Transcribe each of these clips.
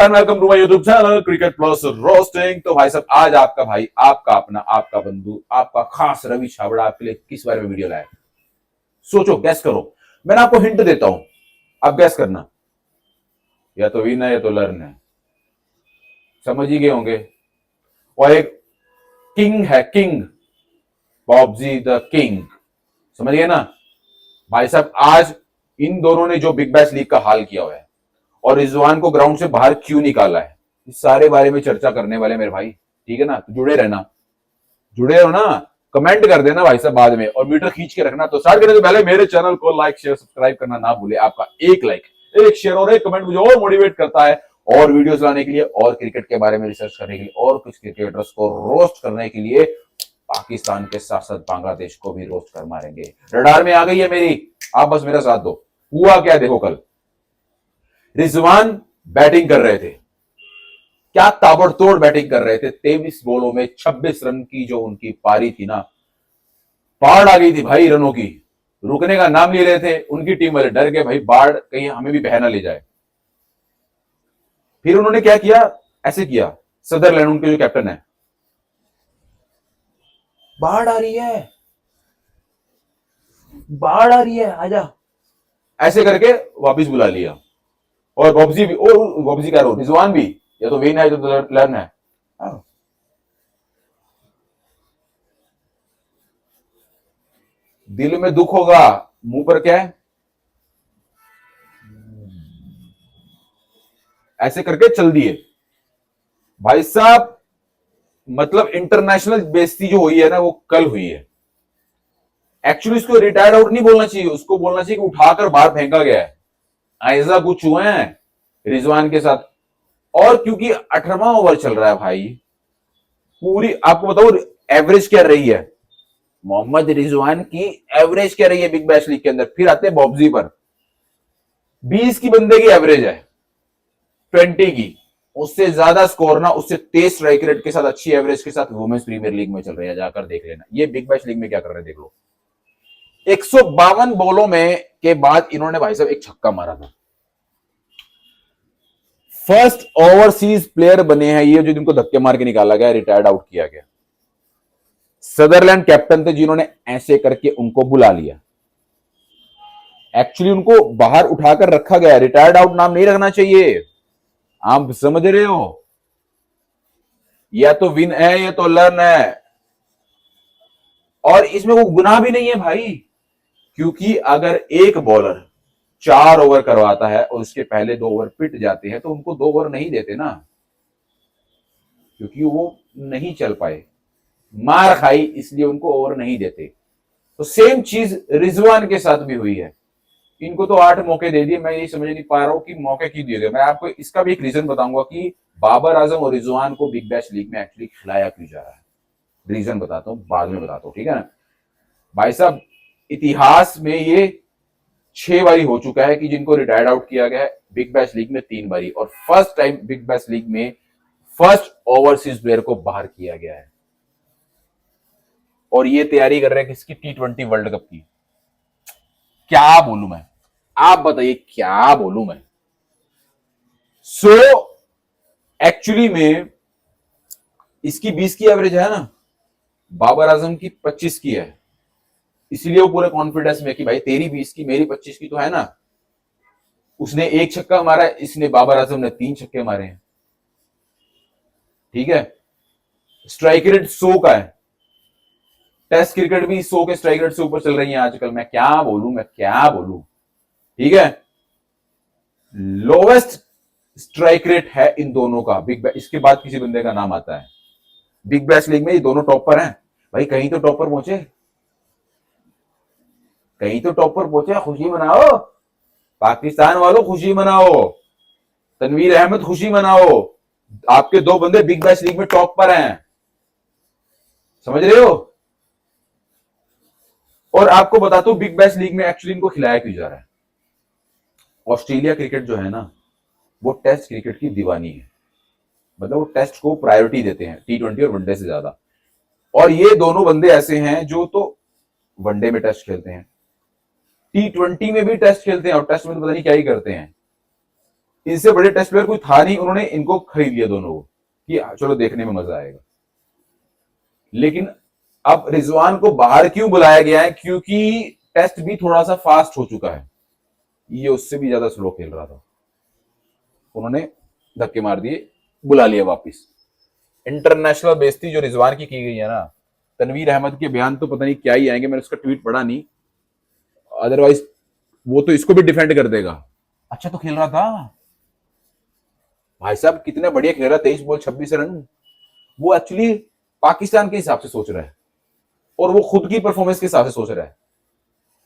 And welcome to my YouTube channel cricket plus roasting. तो भाई साहब, आज आपका भाई, आपका अपना, आपका बंधु, आपका खास रवि छाबड़ा आपके लिए किस बारे में वीडियो लाया? सोचो, गैस करो। मैंने आपको हिंट देता हूं, आप गैस करना। या तो विन है या तो लर्न है, समझ ही गए होंगे। और एक किंग है, किंग बॉब्जी द किंग, समझ गए ना भाई साहब। आज इन दोनों ने जो बिग बैश लीग का हाल किया हुआ है और रिजवान को ग्राउंड से बाहर क्यों निकाला है, इस सारे बारे में चर्चा करने वाले मेरे भाई। ठीक है ना, तो जुड़े रहना, जुड़े रहो ना, कमेंट कर देना भाई साहब बाद में, और मीटर खींच के रखना। तो स्टार्ट करने से पहले मेरे चैनल को लाइक शेयर सब्सक्राइब करना ना भूले। आपका एक लाइक, एक शेयर और एक कमेंट मुझे और मोटिवेट करता है और वीडियोस लाने के लिए, और क्रिकेट के बारे में रिसर्च करने के लिए, और कुछ क्रिकेटर्स को रोस्ट करने के लिए। पाकिस्तान के साथ साथ बांग्लादेश को भी रोस्ट कर मारेंगे। रडार में आ गई है मेरी, आप बस मेरा साथ दो। हुआ क्या देखो, कल रिजवान बैटिंग कर रहे थे, क्या ताबड़तोड़ बैटिंग कर रहे थे। 23 बॉलों में 26 रन की जो उनकी पारी थी ना, बाढ़ आ गई थी भाई रनों की, रुकने का नाम ले रहे थे। उनकी टीम वाले डर गए भाई, बाढ़ कहीं हमें भी बह ना ले जाए। फिर उन्होंने क्या किया, ऐसे किया, सदरलैंड उनके जो कैप्टन है, बाढ़ आ रही है, बाढ़ आ रही है, आजा, ऐसे करके वापिस बुला लिया। और बॉब्जी भी, और बॉब्जी कह रहा हूं, रिजवान भी, या तो विन है या तो लर्न है। दिल में दुख होगा, मुंह पर क्या है, ऐसे करके चल दिए भाई साहब। मतलब इंटरनेशनल बेइज्जती जो हुई है ना, वो कल हुई है। एक्चुअली इसको रिटायर्ड आउट नहीं बोलना चाहिए, उसको बोलना चाहिए कि उठाकर बाहर फेंका गया है। ऐसा कुछ हुआ है रिजवान के साथ। और क्योंकि 18वां ओवर चल रहा है भाई, पूरी आपको बताओ एवरेज क्या रही है, मोहम्मद रिजवान की एवरेज क्या रही है बिग बैश लीग के अंदर। फिर आते हैं बॉब्जी पर, 20 की बंदे की एवरेज है, 20 की, उससे ज्यादा स्कोर ना, उससे तेज स्ट्राइक रेट के साथ, अच्छी एवरेज के साथ वुमेन्स प्रीमियर लीग में चल रही है। जाकर देख लेना ये बिग बैश लीग में क्या कर रहे हैं, देख लो। 152 बॉलों में के बाद इन्होंने भाई साहब एक छक्का मारा था। फर्स्ट ओवरसीज प्लेयर बने हैं ये, जो जिनको धक्के मार के निकाला गया, रिटायर्ड आउट किया गया। सदरलैंड कैप्टन थे जिन्होंने ऐसे करके उनको बुला लिया। एक्चुअली उनको बाहर उठाकर रखा गया, रिटायर्ड आउट नाम नहीं रखना चाहिए, आप समझ रहे हो। या तो विन है या तो लर्न है, और इसमें वो गुनाह भी नहीं है भाई, क्योंकि अगर एक बॉलर 4 ओवर करवाता है और उसके पहले 2 ओवर पिट जाते हैं, तो उनको 2 ओवर नहीं देते ना, क्योंकि वो नहीं चल पाए, मार खाई, इसलिए उनको ओवर नहीं देते। तो सेम चीज रिजवान के साथ भी हुई है। इनको तो 8 मौके दे दिए। मैं ये समझ नहीं पा रहा हूं कि मौके क्यों दिए गए। मैं आपको इसका भी एक रीजन बताऊंगा कि बाबर आजम और रिजवान को बिग बैश लीग में एक्चुअली खिलाया क्यों जा रहा है। रीजन बताता हूं, बाद में बताता हूं, ठीक है ना भाई साहब। इतिहास में ये 6 बारी हो चुका है कि जिनको रिटायर्ड आउट किया गया है बिग बैश लीग में, 3 बारी, और first time big bash league में फर्स्ट ओवरसीज प्लेयर को बाहर किया गया है। और ये तैयारी कर रहे हैं किसकी, T20 वर्ल्ड कप की। क्या बोलूं मैं, आप बताइए क्या बोलूं मैं। सो एक्चुअली में इसकी 20 की एवरेज है ना, बाबर आजम की 25 की है, इसलिए वो पूरे कॉन्फिडेंस में कि भाई तेरी 20 की मेरी 25 की तो है ना। उसने 1 छक्का मारा, इसने, बाबर आजम ने 3 छक्के मारे हैं, ठीक है। स्ट्राइक रेट 100 का है, टेस्ट क्रिकेट भी 100 के स्ट्राइक रेट से ऊपर चल रही है आजकल। मैं क्या बोलूं, मैं क्या बोलूं, ठीक है। लोवेस्ट स्ट्राइक रेट है इन दोनों का बिग बैश, इसके बाद किसी बंदे का नाम आता है बिग बैश लीग में। ये दोनों टॉप पर हैं भाई, कहीं तो टॉप पर पहुंचे, कहीं तो टॉप पर पहुंचे। खुशी मनाओ पाकिस्तान वालों, खुशी मनाओ, तनवीर अहमद खुशी मनाओ, आपके 2 बंदे बिग बैश लीग में टॉप पर हैं, समझ रहे हो। और आपको बताता हूं बिग बैश लीग में एक्चुअली इनको खिलाया क्यों जा रहा है। ऑस्ट्रेलिया क्रिकेट जो है ना, वो टेस्ट क्रिकेट की दीवानी है, मतलब वो टेस्ट को प्रायोरिटी देते हैं T20 और वनडे से ज्यादा। और ये दोनों बंदे ऐसे हैं जो तो वनडे में टेस्ट खेलते हैं, T20 में भी टेस्ट खेलते हैं, और टेस्ट में तो पता नहीं क्या ही करते हैं। इनसे बड़े टेस्ट प्लेयर कोई था नहीं, उन्होंने इनको खरीद लिया दोनों को कि चलो देखने में मजा आएगा। लेकिन अब रिजवान को बाहर क्यों बुलाया गया है? क्योंकि टेस्ट भी थोड़ा सा फास्ट हो चुका है, ये उससे भी ज्यादा स्लो खेल रहा था, उन्होंने धक्के मार दिए, बुला लिया वापिस। इंटरनेशनल बेइज्जती जो रिजवान की गई है ना, तनवीर अहमद के बयान तो पता नहीं क्या ही आएंगे, मैंने उसका ट्वीट पढ़ा नहीं, अदरवाइज वो तो इसको भी डिफेंड कर देगा। अच्छा तो खेल रहा था भाई साहब, कितने बढ़िया खेल रहा, 23 बॉल 26 रन। वो एक्चुअली पाकिस्तान के हिसाब से सोच रहा है और वो खुद की परफॉर्मेंस के हिसाब से सोच रहा है।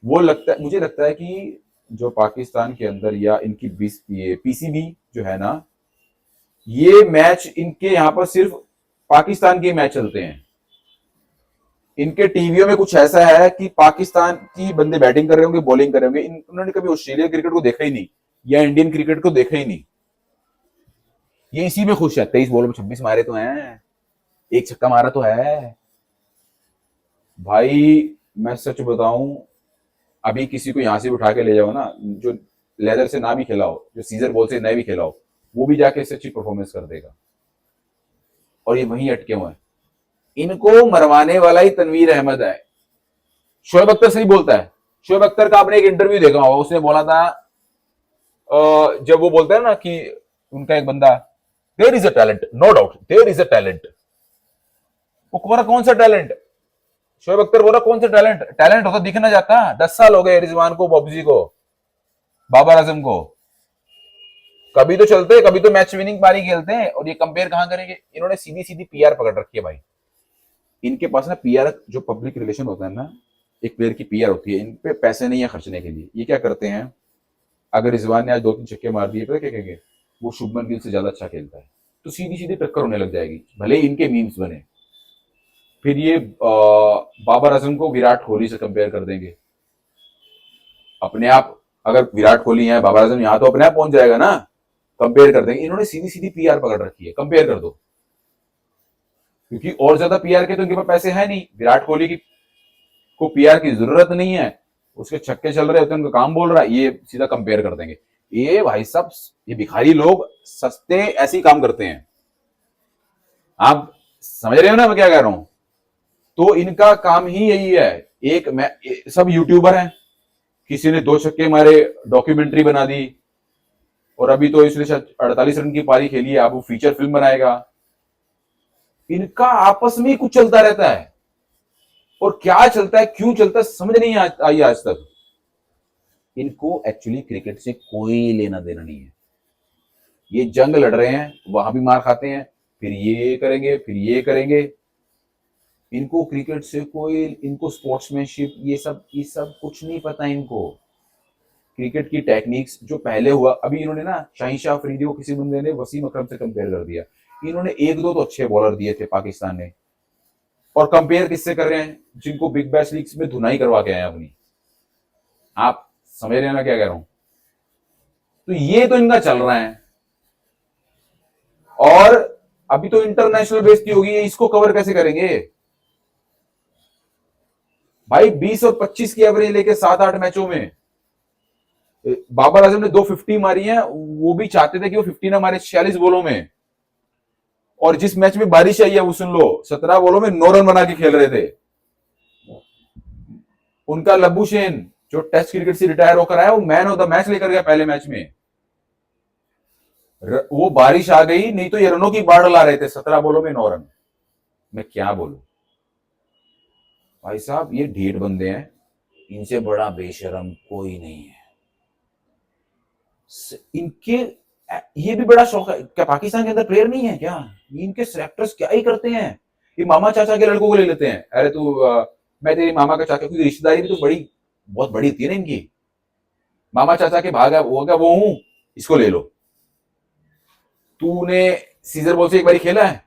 वो लगता है, मुझे लगता है कि जो पाकिस्तान के अंदर या इनकी पीसीबी जो है ना, ये मैच इनके यहां पर सिर्फ पाकिस्तान के मैच चलते हैं। इनके टीवीओ में कुछ ऐसा है कि पाकिस्तान की बंदे बैटिंग कर रहे होंगे, बॉलिंग कर रहे होंगे, इन्होंने कभी ऑस्ट्रेलिया क्रिकेट को देखा ही नहीं या इंडियन क्रिकेट को देखा ही नहीं। ये इसी में खुश है, 23 बॉलों में 26 मारे तो हैं, एक छक्का मारा तो है। भाई मैं सच बताऊं, अभी किसी को यहां से उठा के ले जाओ ना, जो लेदर से ना भी खेला हो, जो सीजर बॉल से ना भी खेला हो, वो भी जाके इससे अच्छी परफॉर्मेंस कर देगा। और ये वहीं अटके हुए हैं, इनको मरवाने वाला ही तनवीर अहमद है। शोएब अख्तर सही बोलता है, शोएब अख्तर का आपने एक इंटरव्यू देखा होगा, उसने बोला था जब वो बोलता है ना कि उनका एक बंदा, there is a talent, no doubt there is a talent. वो बोला कौन सा टैलेंट? शोएब अख्तर बोला कौन सा टैलेंट? टैलेंट होता दिखना जाता। 10 साल हो गए रिजवान को, बॉबजी को, बाबर आजम को, कभी तो चलते, कभी तो मैच विनिंग पारी खेलते हैं, और ये कंपेयर कहां करेंगे? इन्होंने सीधी सीधी पीआर पकड़ रखी है भाई। इनके पास ना पीआर, जो पब्लिक रिलेशन होता है ना, एक प्लेयर की पीआर होती है, इन पे पैसे नहीं है खर्चने के लिए। ये क्या करते हैं, अगर रिजवान ने आज 2-3 छक्के मार दिए, पता क्या कहेंगे, वो शुभमन गिल से ज्यादा अच्छा खेलता है, तो सीधी सीधी टक्कर होने लग जाएगी, भले ही इनके मीम्स बने। फिर ये बाबर आजम को विराट कोहली से कंपेयर कर देंगे अपने आप। अगर विराट कोहली है, बाबर आजम यहां, तो अपने आप पहुंच जाएगा ना, कंपेयर कर देंगे। इन्होंने सीधी सीधी पीआर पकड़ रखी है, कंपेयर कर दो, क्योंकि और ज्यादा पीआर के तो इनके पास पैसे है नहीं। विराट कोहली की को पीआर की जरूरत नहीं है, उसके छक्के चल रहे होते हैं, उनका काम बोल रहा है, ये सीधा कंपेयर कर देंगे। ये भाई साहब, ये भिखारी लोग सस्ते ऐसे ही काम करते हैं, आप समझ रहे हो ना मैं क्या कह रहा हूं? तो इनका काम ही यही है। एक मैं, सब यूट्यूबर हैं, किसी ने 2 छक्के मारे, डॉक्यूमेंट्री बना दी, और अभी तो इसने 48 रन की पारी खेली है, अब वो फीचर फिल्म बनाएगा। इनका आपस में ही कुछ चलता रहता है, और क्या चलता है, क्यों चलता है, समझ नहीं आई आज तक। इनको एक्चुअली क्रिकेट से कोई लेना देना नहीं है। ये जंग लड़ रहे हैं, वहां भी मार खाते हैं, फिर ये करेंगे, फिर ये करेंगे। इनको क्रिकेट से कोई, इनको स्पोर्ट्समैनशिप, ये सब कुछ नहीं पता इनको। क्रिकेट की टेक्निक्स जो पहले हुआ, अभी इन्होंने ना शाहीन शाह अफरीदी को किसी बंदे ने वसीम अकरम से कंपेयर कर दिया। इन्होंने 1-2 तो अच्छे बॉलर दिए थे पाकिस्तान ने, और कंपेयर किससे कर रहे हैं? जिनको बिग बैश लीग्स में धुनाई करवा के आए अपनी। आप समझ रहे हैं ना क्या कह रहा हूं? तो ये तो इनका चल रहा है, और अभी तो इंटरनेशनल बेइज्जती होगी, इसको कवर कैसे करेंगे भाई? 20 और 25 की एवरेज लेके 7-8 मैचों में बाबर आजम ने 250 मारी है, वो भी चाहते थे कि वो 50 ना मारे 46 बॉलों में। और जिस मैच में बारिश आई है वो सुन लो, 17 बॉलों में 9 रन बना के खेल रहे थे। उनका लबुशेन जो टेस्ट क्रिकेट से रिटायर होकर आया, वो मैन ऑफ द मैच लेकर गया पहले मैच में। वो बारिश आ गई, नहीं तो ये रनों की बाढ़ ला रहे थे, 17 बॉलों में 9 रन। मैं क्या बोलूं भाई साहब, ये ढीठ बंदे हैं, इनसे बड़ा बेशरम कोई नहीं है। इनके ये भी बड़ा शौक है क्या? पाकिस्तान के अंदर प्लेयर नहीं है क्या? इनके सेलेक्टर्स क्या ही करते हैं, ये मामा चाचा के लड़कों को ले लेते हैं। अरे तू मैं तेरी मामा का चाचा, क्योंकि रिश्तेदारी भी तो बड़ी, बहुत बड़ी होती है ना इनकी। मामा चाचा के भाग वो हूं, इसको ले लो। तूने सीजर बॉल से एक बार खेला है?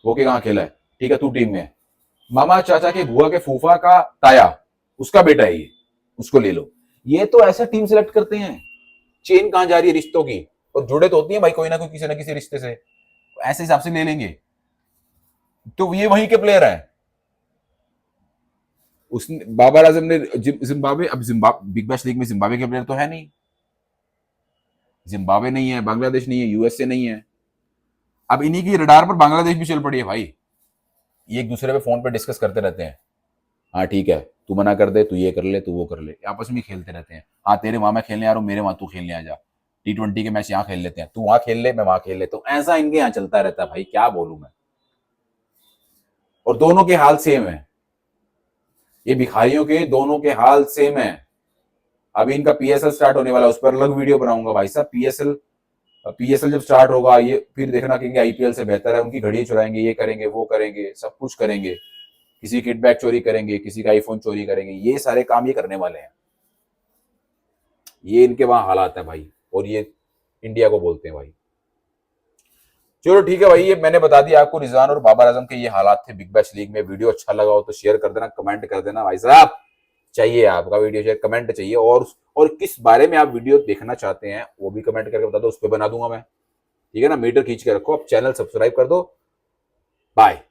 वो के कहां खेला है? ठीक है, तू टीम में है। मामा चाचा के बुआ के फूफा का ताया, उसका बेटा है ये, उसको ले लो। ये तो ऐसा टीम सेलेक्ट करते हैं। चेन कहां जा रही है रिश्तों की, और जुड़े तो होती है भाई कोई ना कोई, किसी ना किसी रिश्ते से, ऐसे हिसाब से ले लेंगे। तो ये वहीं के प्लेयर है। उसने, बाबर आजम ने जिम्बाब्वे, अब जिम्बाब्वे बिग बैश लीग में जिम्बाब्वे के प्लेयर तो है नहीं। जिम्बाब्वे नहीं है, बांग्लादेश नहीं है, यूएसए नहीं है। अब इन्हीं की रडार पर बांग्लादेश भी चल पड़ी है भाई। ये एक दूसरे पे फोन पे डिस्कस करते रहते हैं। हाँ ठीक है, तू मना कर दे, तू ये कर ले, तू वो कर ले, आपस में खेलते रहते हैं। हाँ तेरे वहां मैं खेलने आ रहा हूँ, मेरे वहां तू खेलने आ जा, T20 के मैच यहाँ खेल लेते हैं, तू वहां खेल ले, मैं वहां खेल लेता हूँ। ऐसा इनके यहाँ चलता रहता है भाई, क्या बोलूं मैं। और दोनों के हाल सेम है, ये भिखारियों के दोनों के हाल सेम है। अभी इनका पीएसएल स्टार्ट होने वाला है, उस पर अलग वीडियो बनाऊंगा भाई साहब। पीएसएल जब स्टार्ट होगा, ये फिर देखना कि आईपीएल से बेहतर है, उनकी घड़ी चुराएंगे, ये करेंगे, वो करेंगे, सब कुछ करेंगे, किसी किडबैक चोरी करेंगे, किसी का आईफोन चोरी करेंगे, ये सारे काम ये करने वाले हैं। ये इनके वहां हालात है भाई, और ये इंडिया को बोलते हैं भाई। चलो ठीक है भाई, ये मैंने बता दिया आपको रिजवान और बाबर आजम के ये हालात थे बिग बैश लीग में। वीडियो अच्छा लगा हो तो शेयर कर देना, कमेंट कर देना भाई साहब। चाहिए आपका वीडियो शेयर, कमेंट चाहिए, और किस बारे में आप वीडियो देखना चाहते हैं वो भी कमेंट करके बता दो, उस पर बना दूंगा मैं। ठीक है ना, मीटर खींच के रखो, अब चैनल सब्सक्राइब कर दो। बाय।